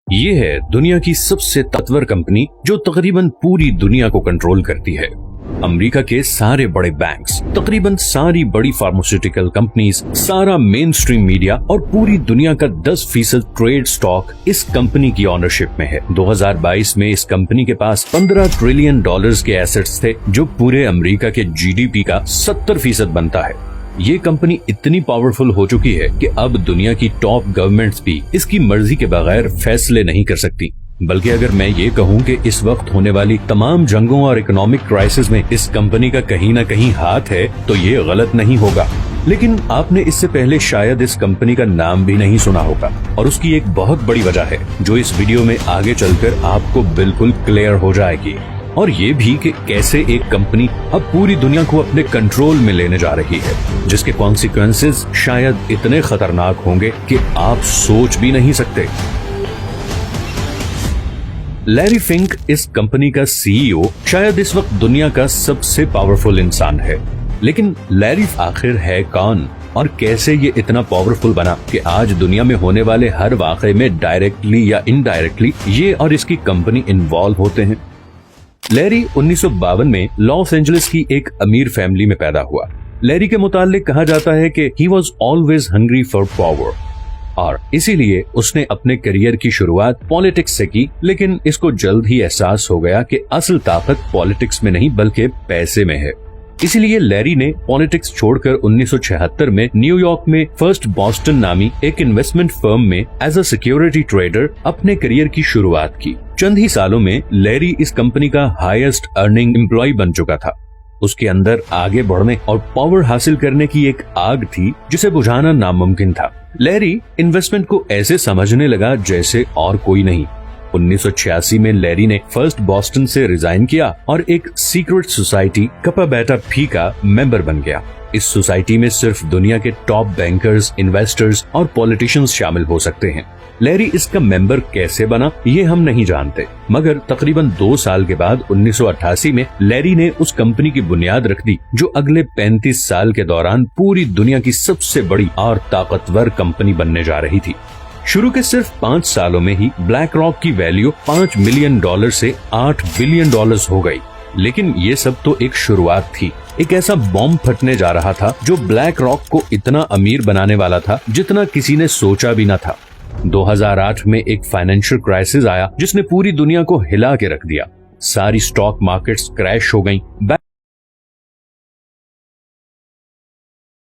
ये है दुनिया की सबसे ताकतवर कंपनी जो तकरीबन पूरी दुनिया को कंट्रोल करती है। अमेरिका के सारे बड़े बैंक्स, तकरीबन सारी बड़ी फार्मास्यूटिकल कंपनीज, सारा मेन स्ट्रीम मीडिया और पूरी दुनिया का 10% ट्रेड स्टॉक इस कंपनी की ऑनरशिप में है। 2022 में इस कंपनी के पास $15 ट्रिलियन के एसेट्स थे, जो पूरे अमेरिका के जीडीपी का 70% बनता है। ये कंपनी इतनी पावरफुल हो चुकी है कि अब दुनिया की टॉप गवर्नमेंट्स भी इसकी मर्जी के बगैर फैसले नहीं कर सकती। बल्कि अगर मैं ये कहूँ कि इस वक्त होने वाली तमाम जंगों और इकोनॉमिक क्राइसिस में इस कंपनी का कहीं न कहीं हाथ है, तो ये गलत नहीं होगा। लेकिन आपने इससे पहले शायद इस कंपनी का नाम भी नहीं सुना होगा, और उसकी एक बहुत बड़ी वजह है जो इस वीडियो में आगे चलकर आपको बिल्कुल क्लियर हो जाएगी। और ये भी कि कैसे एक कंपनी अब पूरी दुनिया को अपने कंट्रोल में लेने जा रही है, जिसके कॉन्सिक्वेंसेस शायद इतने खतरनाक होंगे कि आप सोच भी नहीं सकते। लैरी फिंक इस कंपनी का सीईओ शायद इस वक्त दुनिया का सबसे पावरफुल इंसान है। लेकिन लैरी आखिर है कौन और कैसे ये इतना पावरफुल बना कि आज दुनिया में होने वाले हर वाक़े में डायरेक्टली या इनडायरेक्टली ये और इसकी कंपनी इन्वॉल्व होते हैं। लैरी 1952 में लॉस एंजलिस की एक अमीर फैमिली में पैदा हुआ। लैरी के मुतालिक कहा जाता है कि he was always hungry for power, और इसीलिए उसने अपने करियर की शुरुआत पॉलिटिक्स से की। लेकिन इसको जल्द ही एहसास हो गया कि असल ताकत पॉलिटिक्स में नहीं बल्कि पैसे में है। इसीलिए लैरी ने पॉलिटिक्स छोड़कर 1976 में न्यूयॉर्क में फर्स्ट बॉस्टन नामी एक इन्वेस्टमेंट फर्म में एज अ सिक्योरिटी ट्रेडर अपने करियर की शुरुआत की। चंद ही सालों में लैरी इस कंपनी का हाईएस्ट अर्निंग एम्प्लॉय बन चुका था। उसके अंदर आगे बढ़ने और पावर हासिल करने की एक आग थी जिसे बुझाना नामुमकिन था। लैरी इन्वेस्टमेंट को ऐसे समझने लगा जैसे और कोई नहीं। 1986 में लैरी ने फर्स्ट बॉस्टन से रिजाइन किया और एक सीक्रेट सोसाइटी कपा बेटा फी का मेंबर बन गया। इस सोसाइटी में सिर्फ दुनिया के टॉप बैंकर्स, इन्वेस्टर्स और पॉलिटिशियंस शामिल हो सकते हैं। लैरी इसका मेंबर कैसे बना ये हम नहीं जानते, मगर तकरीबन 2 साल के बाद 1988 में लैरी ने उस कंपनी की बुनियाद रख दी जो अगले 35 साल के दौरान पूरी दुनिया की सबसे बड़ी और ताकतवर कंपनी बनने जा रही थी। शुरू के सिर्फ 5 सालों में ही ब्लैक रॉक की वैल्यू $5 मिलियन से $8 बिलियन हो गई। लेकिन ये सब तो एक शुरुआत थी। एक ऐसा बॉम्ब फटने जा रहा था जो ब्लैक रॉक को इतना अमीर बनाने वाला था जितना किसी ने सोचा भी न था। 2008 में एक फाइनेंशियल क्राइसिस आया जिसने पूरी दुनिया को हिला के रख दिया। सारी स्टॉक मार्केट्स क्रैश हो गईं।